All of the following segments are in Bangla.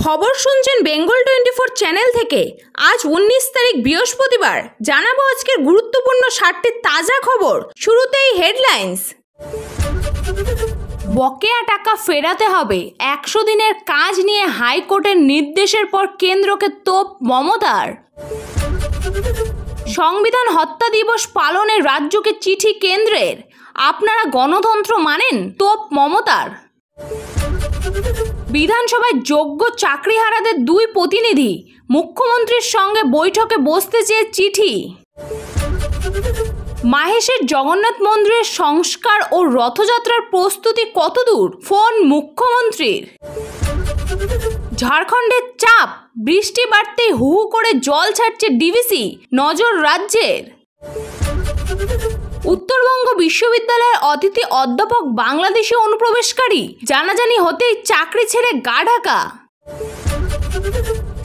খবর শুনছেন বেঙ্গল 24 চ্যানেল থেকে। আজ 19 তারিখ বৃহস্পতিবার। জানাবো আজকের গুরুত্বপূর্ণ 7টি তাজা খবর। শুরুতেই হেডলাইন্স। বকেয়া টাকা ফেরাতে হবে, 100 দিনের কাজ নিয়ে হাইকোর্টের নির্দেশের পর কেন্দ্রকে তোপ মমতার। সংবিধান হত্যা দিবস পালনে রাজ্যকে চিঠি কেন্দ্রের, আপনারা গণতন্ত্র মানেন, তোপ মমতার। বিধানসভায় যোগ্য চাকরিহারাদের 2 প্রতিনিধি মুখ্যমন্ত্রীর সঙ্গে বৈঠকে বসতে চেয়ে চিঠি। মাহেশের জগন্নাথ মন্দিরের সংস্কার ও রথযাত্রার প্রস্তুতি কতদূর, ফোন মুখ্যমন্ত্রীর। ঝাড়খণ্ডের চাপ, বৃষ্টি বাড়তেই হু হু করে জল ছাড়ছে ডিভিসি, নজর রাজ্যের। উত্তরবঙ্গ বিশ্ববিদ্যালয়ের অতিথি অধ্যাপক বাংলাদেশি অনুপ্রবেশকারী, জানাজানি হতেই চাকরি ছেড়ে গা ঢাকা।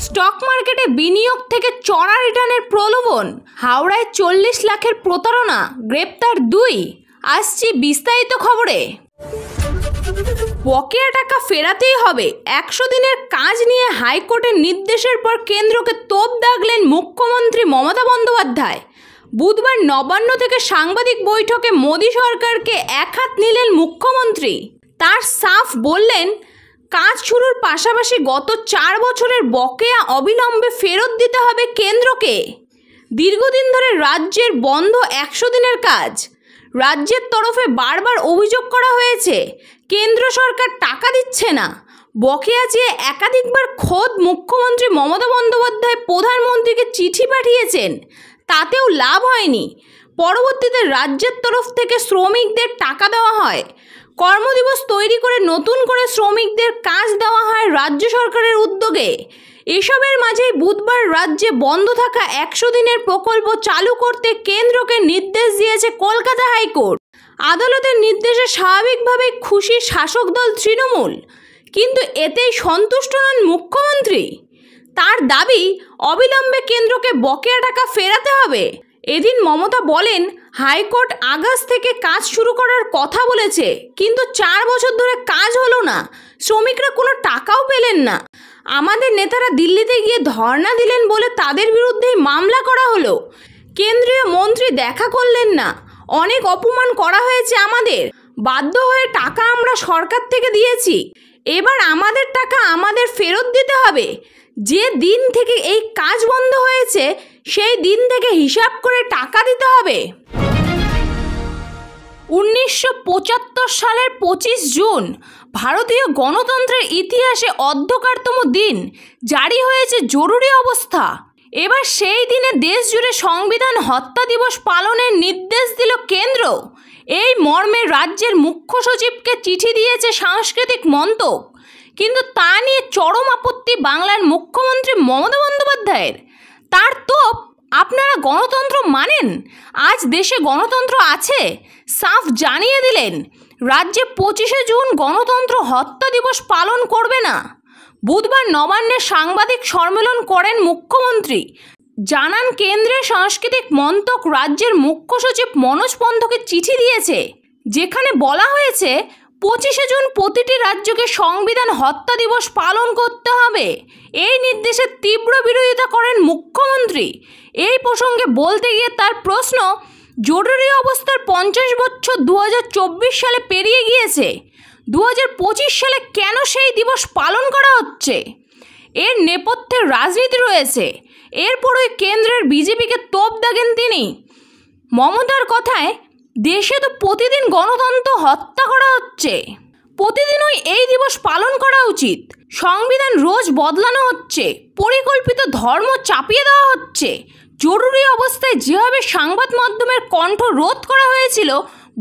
স্টক মার্কেটে বিনিয়োগ থেকে চড়া রিটার্নের প্রলোভন, হাওড়ায় 40 লাখের প্রতারণা, গ্রেপ্তার 2। আসছি বিস্তারিত খবরে। বকেয়া টাকা ফেরাতেই হবে, 100 দিনের কাজ নিয়ে হাইকোর্টের নির্দেশের পর কেন্দ্রকে তোপ দাগলেন মুখ্যমন্ত্রী মমতা বন্দ্যোপাধ্যায়। বুধবার নবান্ন থেকে সাংবাদিক বৈঠকে মোদী সরকারকে একহাত নিলেন মুখ্যমন্ত্রী। তার সাফ বললেন, কাজ শুরুর পাশাপাশি গত 4 বছরের বকেয়া অবিলম্বে ফেরত দিতে হবে কেন্দ্রকে। দীর্ঘদিন ধরে রাজ্যের বন্ধ 100 দিনের কাজ। রাজ্যের তরফে বারবার অভিযোগ করা হয়েছে কেন্দ্র সরকার টাকা দিচ্ছে না। বকেয়া চেয়ে একাধিকবার খোদ মুখ্যমন্ত্রী মমতা বন্দ্যোপাধ্যায় প্রধানমন্ত্রীকে চিঠি পাঠিয়েছেন, তাতেও লাভ হয়নি। পরবর্তীতে রাজ্যের তরফ থেকে শ্রমিকদের টাকা দেওয়া হয়, কর্মদিবস তৈরি করে নতুন করে শ্রমিকদের কাজ দেওয়া হয় রাজ্য সরকারের উদ্যোগে। এসবের মাঝেই বুধবার রাজ্যে বন্ধ থাকা 100 দিনের প্রকল্প চালু করতে কেন্দ্রকে নির্দেশ দিয়েছে কলকাতা হাইকোর্ট। আদালতের নির্দেশে স্বাভাবিকভাবেই খুশি শাসক দল তৃণমূল, কিন্তু এতেই সন্তুষ্ট নন মুখ্যমন্ত্রী। তার দাবি, অবিলম্বে কেন্দ্রকে বকেয়া টাকা ফেরাতে হবে। এদিন মমতা বলেন, হাইকোর্ট আগস্ট থেকে কাজ শুরু করার কথা বলেছে, কিন্তু 4 বছর ধরে কাজ হলো না, শ্রমিকরা কোনো টাকাও পেলেন না। আমাদের নেতারা দিল্লিতে গিয়ে ধর্ণা দিলেন বলে তাদের বিরুদ্ধেই মামলা করা হলো। কেন্দ্রীয় মন্ত্রী দেখা করলেন না, অনেক অপমান করা হয়েছে আমাদের। বাধ্য হয়ে টাকা আমরা সরকার থেকে দিয়েছি, এবার আমাদের টাকা আমাদের ফেরত দিতে হবে। যে দিন থেকে এই কাজ বন্ধ হয়েছে সেই দিন থেকে হিসাব করে টাকা দিতে হবে। 1975 সালের 25 জুন ভারতীয় গণতন্ত্রের ইতিহাসে অন্ধকারতম দিন, জারি হয়েছে জরুরি অবস্থা। এবার সেই দিনে দেশ জুড়ে সংবিধান হত্যা দিবস পালনের নির্দেশ দিল কেন্দ্র। এই মর্মে রাজ্যের মুখ্য সচিবকে চিঠি দিয়েছে সাংস্কৃতিক মন্ত্রক, কিন্তু তা নিয়ে চরম আপত্তি বাংলার মুখ্যমন্ত্রী মমতা বন্দ্যোপাধ্যায়ের। তার তোপ, আপনারা গণতন্ত্র মানেন, আজ দেশে গণতন্ত্র আছে, সাফ জানিয়ে দিলেন রাজ্যে 25শে জুন গণতন্ত্র হত্যা দিবস পালন করবে না। বুধবার নবান্নে সাংবাদিক সম্মেলন করেন মুখ্যমন্ত্রী, জানান কেন্দ্রের সাংস্কৃতিক মন্ত্রক রাজ্যের মুখ্য সচিব মনোজ পন্থকে চিঠি দিয়েছে, যেখানে বলা হয়েছে 25শে জুন প্রতিটি রাজ্যকে সংবিধান হত্যা দিবস পালন করতে হবে। এই নির্দেশের তীব্র বিরোধিতা করেন মুখ্যমন্ত্রী। এই প্রসঙ্গে বলতে গিয়ে তার প্রশ্ন, জরুরি অবস্থার 50 বছর 2024 সালে পেরিয়ে গিয়েছে, 2025 সালে কেন সেই দিবস পালন করা হচ্ছে? এর নেপথ্যে রাজনীতি রয়েছে। এরপরই কেন্দ্রের বিজেপিকে তোপ দাগেন তিনি। মমতার কথায়, দেশে তো প্রতিদিন গণতন্ত্র হত্যা করা হচ্ছে, প্রতিদিনই এই দিবস পালন করা উচিত। সংবিধান রোজ বদলানো হচ্ছে, পরিকল্পিত ধর্ম চাপিয়ে দেওয়া হচ্ছে। জরুরি অবস্থায় যেভাবে সংবাদ মাধ্যমের কণ্ঠ রোধ করা হয়েছিল,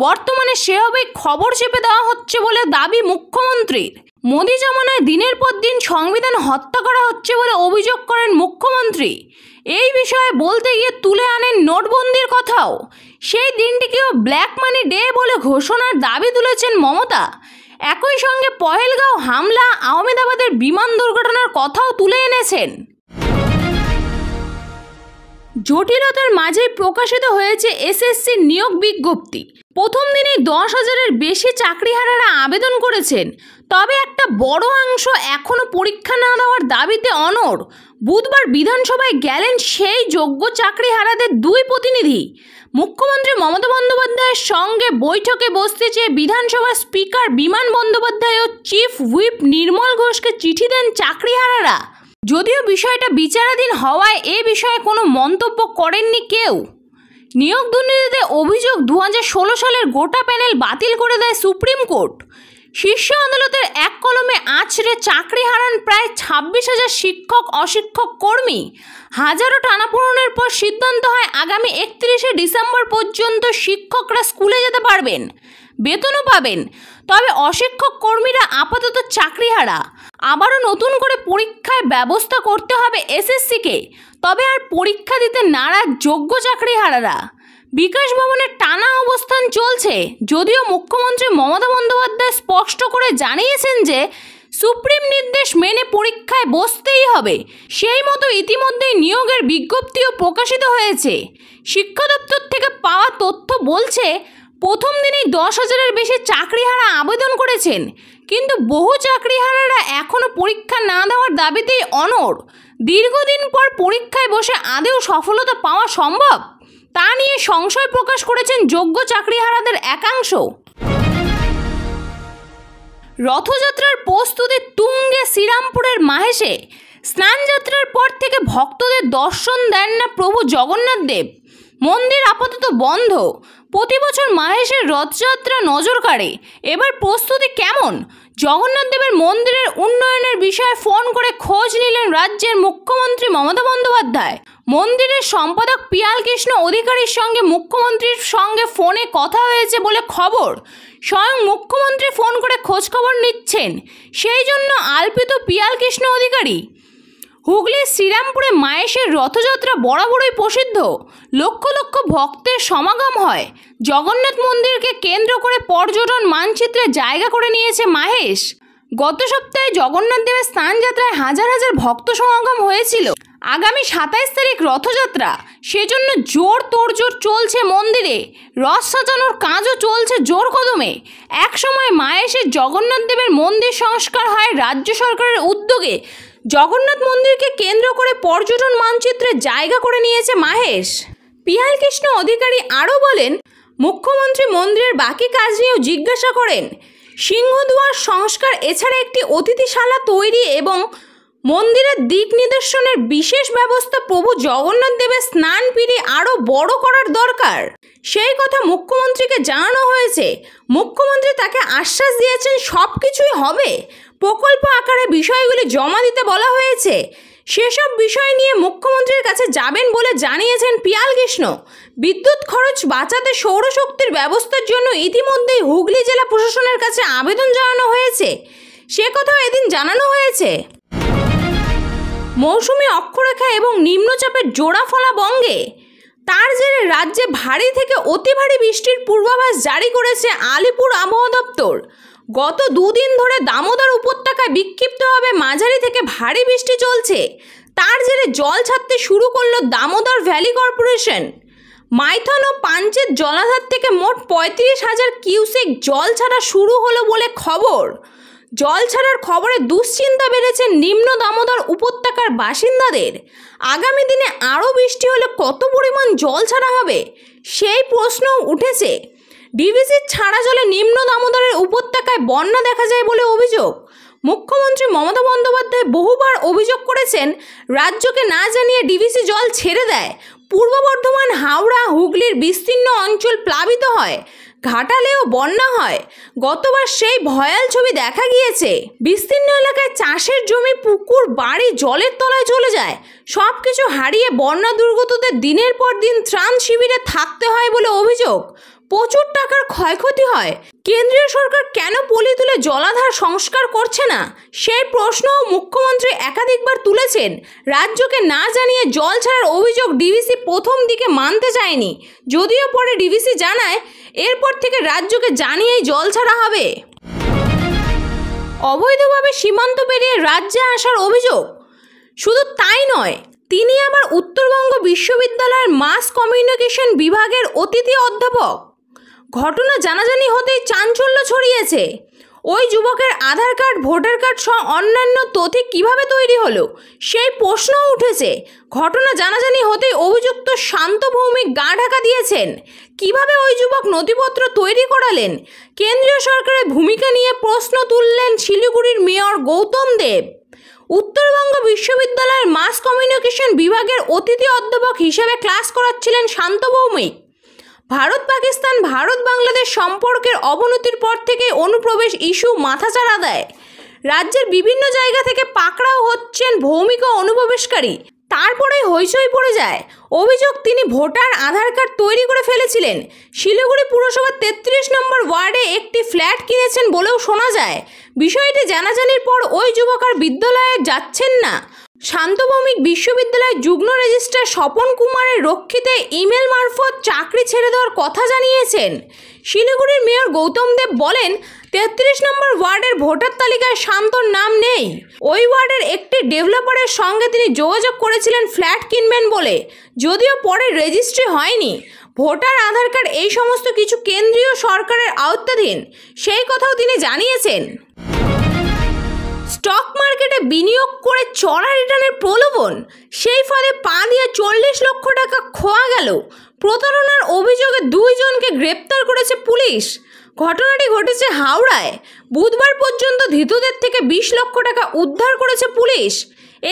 বর্তমানে সেভাবেই খবর চেপে দেওয়া হচ্ছে বলে দাবি মুখ্যমন্ত্রীর। মোদী জমানায় দিনের পর দিন সংবিধান হত্যা করা হচ্ছে বলে অভিযোগ করেন মুখ্যমন্ত্রী। এই বিষয়ে বলতে গিয়ে তুলে আনেন নোটবন্দির কথাও। সেই দিনটিকেও ব্ল্যাক মানি ডে বলে ঘোষণার দাবি তুলেছেন মমতা। একই সঙ্গে পহেলগাঁও হামলা, আহমেদাবাদের বিমান দুর্ঘটনার কথাও তুলে এনেছেন। জটিলতার মাঝে প্রকাশিত হয়েছে এসএসসির নিয়োগ বিজ্ঞপ্তি। প্রথম দিনেই 10,000-এর বেশি চাকরিহারারা আবেদন করেছেন, তবে একটা বড় অংশ এখনও পরীক্ষা না দেওয়ার দাবিতে অনড়। বুধবার বিধানসভায় গেলেন সেই যোগ্য চাকরিহারাদের দুই প্রতিনিধি। মুখ্যমন্ত্রী মমতা বন্দ্যোপাধ্যায়ের সঙ্গে বৈঠকে বসতে চেয়ে বিধানসভার স্পিকার বিমান বন্দ্যোপাধ্যায় ও চিফ হুইপ নির্মল ঘোষকে চিঠি দেন চাকরিহারারা। যদিও বিষয়টা বিচারাধীন হওয়ায় এ বিষয়ে কোনো মন্তব্য করেননি কেউ। নিয়োগ দুর্নীতিতে অভিযোগ 2016 সালের গোটা প্যানেল বাতিল করে দেয় সুপ্রিম কোর্ট। শীর্ষ আদালতের এক কলমে আছড়ে চাকরি হারান প্রায় 26,000 শিক্ষক অশিক্ষক কর্মী। হাজারো টানাপোড়েনের পর সিদ্ধান্ত হয় আগামী 31শে ডিসেম্বর পর্যন্ত শিক্ষকরা স্কুলে যেতে পারবেন, বেতনও পাবেন। তবে অশিক্ষক কর্মীরা আপাতত চাকরিহারা। আবারও নতুন করে পরীক্ষায় ব্যবস্থা করতে হবে এসএসসিকে। তবে আর পরীক্ষা দিতে নারাজ যোগ্য চাকরিহারারা। বিকাশ ভবনের টানা অবস্থান চলছে, যদিও মুখ্যমন্ত্রী মমতা বন্দ্যোপাধ্যায় স্পষ্ট করে জানিয়েছেন যে সুপ্রিম নির্দেশ মেনে পরীক্ষায় বসতেই হবে। সেই মতো ইতিমধ্যেই নিয়োগের বিজ্ঞপ্তিও প্রকাশিত হয়েছে। শিক্ষা দপ্তর থেকে পাওয়া তথ্য বলছে, প্রথম দিনেই 10,000-এর বেশি চাকরিহারা আবেদন করেছেন, কিন্তু বহু চাকরিহারারা এখনও পরীক্ষা না দেওয়ার দাবিতেই অনড়। দীর্ঘদিন পর পরীক্ষায় বসে আদৌ সফলতা পাওয়া সম্ভব তা নিয়ে সংশয় প্রকাশ করেছেন যোগ্য চাকরিহারাদের একাংশ। রথযাত্রার প্রস্তুতি তুঙ্গে শ্রীরামপুরের মাহেশে। স্নানযাত্রার পর থেকে ভক্তদের দর্শন দেন না প্রভু জগন্নাথ দেব। মন্দির আপাতত বন্ধ। প্রতি বছর মাহেশের রথযাত্রা নজর কাড়ে। এবার প্রস্তুতি কেমন? জগন্নাথ দেবের মন্দিরের উন্নয়নের বিষয়ে ফোন করে খোঁজ নিলেন রাজ্যের মুখ্যমন্ত্রী মমতা বন্দ্যোপাধ্যায়। মন্দিরের সম্পাদক পিয়াল কৃষ্ণ অধিকারীর সঙ্গে মুখ্যমন্ত্রীর সঙ্গে ফোনে কথা হয়েছে বলে খবর। স্বয়ং মুখ্যমন্ত্রী ফোন করে খোঁজখবর নিচ্ছেন, সেই জন্য আলপিত পিয়াল কৃষ্ণ অধিকারী। হুগলির শ্রীরামপুরে মাহেশের রথযাত্রা বরাবরই প্রসিদ্ধ। লক্ষ লক্ষ ভক্তের সমাগম হয়। জগন্নাথ মন্দিরকে কেন্দ্র করে পর্যটন মানচিত্রে জায়গা করে নিয়েছে মাহেশ। গত সপ্তাহে জগন্নাথ দেবের স্নানযাত্রায় হাজার হাজার ভক্ত সমাগম হয়েছিল। আগামী 27 তারিখ রথযাত্রা, সেজন্য জোর তোড়জোড় চলছে মন্দিরে। রথ সাজানোর কাজও চলছে জোর কদমে। এক সময় মাহেশের জগন্নাথ দেবের মন্দির সংস্কার হয় রাজ্য সরকারের উদ্যোগে। জগন্নাথ মন্দিরকে কেন্দ্র করে পর্যটন মানচিত্রে জায়গা করে নিয়েছে মাহেশ। পিয়াল কৃষ্ণ অধিকারী আরও বলেন, মুখ্যমন্ত্রী মন্দিরের বাকি কাজ নিয়েও জিজ্ঞাসা করেন। সিংহদুয়ার সংস্কার এছাড়া একটি অতিথিশালা তৈরি এবং মন্দিরের দিক নির্দেশনের বিশেষ ব্যবস্থা প্রভু জগন্নাথ দেবের স্নান পিঁড়ি আরও বড় করার দরকার। সেই কথা মুখ্যমন্ত্রীকে জানানো হয়েছে। মুখ্যমন্ত্রী তাকে আশ্বাস দিয়েছেন সব কিছুই হবে। প্রকল্প আকারে বিষয়গুলি জমা দিতে বলা হয়েছে। সেসব বিষয় নিয়ে মুখ্যমন্ত্রীর কাছে যাবেন বলে জানিয়েছেন পিয়াল কৃষ্ণ। বিদ্যুৎ খরচ বাঁচাতে সৌরশক্তির ব্যবস্থার জন্য ইতিমধ্যেই হুগলি জেলা প্রশাসনের কাছে আবেদন জানানো হয়েছে, সে কথাও এদিন জানানো হয়েছে। মৌসুমি অক্ষরেখা এবং নিম্নচাপের জোড়া ফলা বঙ্গে, তার জেরে রাজ্যে ভারী থেকে অতি ভারী বৃষ্টির পূর্বাভাস জারি করেছে আলিপুর আবহাওয়া দপ্তর। গত দুদিন ধরে দামোদর উপত্যকায় বিক্ষিপ্তভাবে মাঝারি থেকে ভারী বৃষ্টি চলছে। তার জেরে জল ছাড়তে শুরু করলো দামোদর ভ্যালি কর্পোরেশন। মাইথন ও পাঞ্চেত জলাধার থেকে মোট 35,000 কিউসেক জল ছাড়া শুরু হলো বলে খবর। জল ছাড়ার খবরে দুশ্চিন্তা বেড়েছে নিম্ন দামোদর উপত্যকার বাসিন্দাদের। আগামী দিনে আরও বৃষ্টি হলে কত পরিমাণ জল ছাড়া হবে সেই প্রশ্নও উঠেছে। ডিভিসির ছাড়া জলে নিম্ন দামোদরের উপত্যকায় বন্যা দেখা যায় বলে অভিযোগ। মুখ্যমন্ত্রী মমতা বন্দ্যোপাধ্যায় বহুবার অভিযোগ করেছেন, রাজ্যকে না জানিয়ে ডিভিসি জল ছেড়ে দেয়। পূর্ব বর্ধমান, হাওড়া, হুগলির বিস্তীর্ণ অঞ্চল প্লাবিত হয়। ঘাটালেও বন্যা হয়। গতবার সেই ভয়াল ছবি দেখা গিয়েছে। বিস্তীর্ণ এলাকায় চাষের জমি, পুকুর, বাড়ি জলের তলায় চলে যায়। সব কিছু হারিয়ে বন্যা দুর্গতদের দিনের পর দিন ত্রাণ শিবিরে থাকতে হয় বলে অভিযোগ। প্রচুর টাকার ক্ষয়ক্ষতি হয়। কেন্দ্রীয় সরকার কেন পলি তুলে জলাধার সংস্কার করছে না সেই প্রশ্নও মুখ্যমন্ত্রী একাধিকবার তুলেছেন। রাজ্যকে না জানিয়ে জল ছাড়ার অভিযোগ ডিভিসি প্রথম দিকে মানতে চায়নি, যদিও পরে ডিভিসি জানায় এরপর থেকে রাজ্যকে জানিয়েই জল ছাড়া হবে। অবৈধভাবে সীমান্ত পেরিয়ে রাজ্যে আসার অভিযোগ। শুধু তাই নয়, তিনি আবার উত্তরবঙ্গ বিশ্ববিদ্যালয়ের মাস কমিউনিকেশন বিভাগের অতিথি অধ্যাপক। ঘটনা জানাজানি হতেই চাঞ্চল্য ছড়িয়েছে। ওই যুবকের আধার কার্ড, ভোটার কার্ড সহ অন্যান্য তথ্য কিভাবে তৈরি হলো সেই প্রশ্নও উঠেছে। ঘটনা জানাজানি হতেই অভিযুক্ত শান্ত ভৌমিক গা ঢাকা দিয়েছেন। কিভাবে ওই যুবক নথিপত্র তৈরি করালেন? কেন্দ্রীয় সরকারের ভূমিকা নিয়ে প্রশ্ন তুললেন শিলিগুড়ির মেয়র গৌতম দেব। উত্তরবঙ্গ বিশ্ববিদ্যালয়ের মাস কমিউনিকেশন বিভাগের অতিথি অধ্যাপক হিসেবে ক্লাস করাচ্ছিলেন শান্ত ভৌমিক। ভারত পাকিস্তান, ভারত বাংলাদেশ সম্পর্কের অবনতির পর থেকে অনুপ্রবেশ ইস্যু মাথাচাড়া দেয়। রাজ্যের বিভিন্ন জায়গা থেকে পাকড়াও হচ্ছেন ভৌমিক ও অনুপ্রবেশকারী। তারপরে হইচই পড়ে যায়। অভিযোগ, তিনি ভোটার আধার কার্ড তৈরি করে ফেলেছিলেন। শিলিগুড়ি পুরসভার 33 নম্বর ওয়ার্ডে একটি ফ্ল্যাট কিনেছেন বলেও শোনা যায়। বিষয়টি জানাজানির পর ওই যুবক আর বিদ্যালয়ে যাচ্ছেন না। শান্ত ভৌমিক বিশ্ববিদ্যালয়ের যুগ্ম রেজিস্ট্রার স্বপন কুমারের রক্ষিতে ইমেল মারফত চাকরি ছেড়ে দেওয়ার কথা জানিয়েছেন। শিলিগুড়ির মেয়র গৌতম দেব বলেন, 33 নম্বর ওয়ার্ডের ভোটার তালিকায় শান্তর নাম নেই। ওই ওয়ার্ডের একটি ডেভেলপারের সঙ্গে তিনি যোগাযোগ করেছিলেন ফ্ল্যাট কিনবেন বলে, যদিও পরে রেজিস্ট্রি হয়নি। ভোটার আধার কার্ড এই সমস্ত কিছু কেন্দ্রীয় সরকারের আওতাধীন, সেই কথাও তিনি জানিয়েছেন। স্টক মার্কেটে বিনিয়োগ করে চড়া রিটার্নের প্রলোভন, সেই ফলে পা দিয়ে 40 লক্ষ টাকা খোয়া গেল। প্রতারণার অভিযোগে 2 জনকে গ্রেপ্তার করেছে পুলিশ। ঘটনাটি ঘটেছে হাওড়ায়। বুধবার পর্যন্ত ধৃতদের থেকে 20 লক্ষ টাকা উদ্ধার করেছে পুলিশ।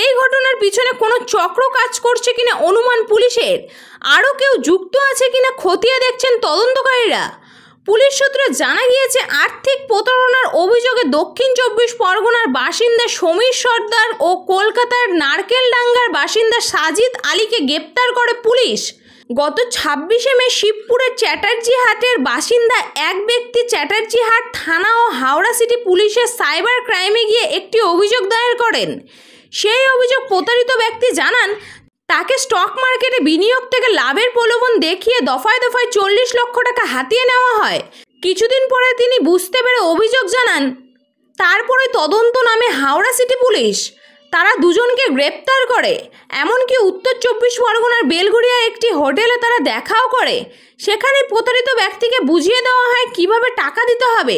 এই ঘটনার পিছনে কোনো চক্র কাজ করছে কিনা অনুমান পুলিশের। আরও কেউ যুক্ত আছে কিনা খতিয়ে দেখছেন তদন্তকারীরা। পুলিশ সূত্রে জানা গিয়েছে, আর্থিক প্রতারণার অভিযোগে দক্ষিণ 24 পরগনার বাসিন্দা সমীর সর্দার ও কলকাতার নারকেলডাঙ্গার বাসিন্দা সাজিদ আলীকে গ্রেপ্তার করে পুলিশ। গত 26শে মে শিবপুরের চ্যাটার্জি হাটের বাসিন্দা এক ব্যক্তি চ্যাটার্জি হাট থানা ও হাওড়া সিটি পুলিশের সাইবার ক্রাইমে গিয়ে একটি অভিযোগ দায়ের করেন। সেই অভিযোগ প্রতারিত ব্যক্তি জানান, তাকে স্টক মার্কেটে বিনিয়োগ থেকে লাভের প্রলোভন দেখিয়ে দফায় দফায় 40 লক্ষ টাকা হাতিয়ে নেওয়া হয়। কিছুদিন পরে তিনি বুঝতে পেরে অভিযোগ জানান। তারপরে তদন্ত নামে হাওড়া সিটি পুলিশ। তারা 2 জনকে গ্রেপ্তার করে। এমনকি উত্তর 24 পরগনার বেলঘড়িয়ার একটি হোটেলে তারা দেখাও করে। সেখানে প্রতারিত ব্যক্তিকে বুঝিয়ে দেওয়া হয় কিভাবে টাকা দিতে হবে।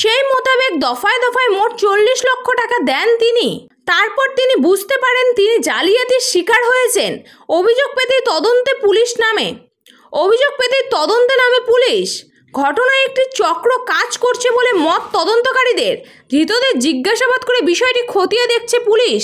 সেই মোতাবেক দফায় দফায় মোট 40 লক্ষ টাকা দেন তিনি। তারপর তিনি বুঝতে পারেন তিনি জালিয়াতির শিকার হয়েছেন। অভিযোগ পেতেই তদন্তে নামে পুলিশ। ঘটনায় একটি চক্র কাজ করছে বলে মত তদন্তকারীদের। ধৃতদের জিজ্ঞাসাবাদ করে বিষয়টি খতিয়ে দেখছে পুলিশ।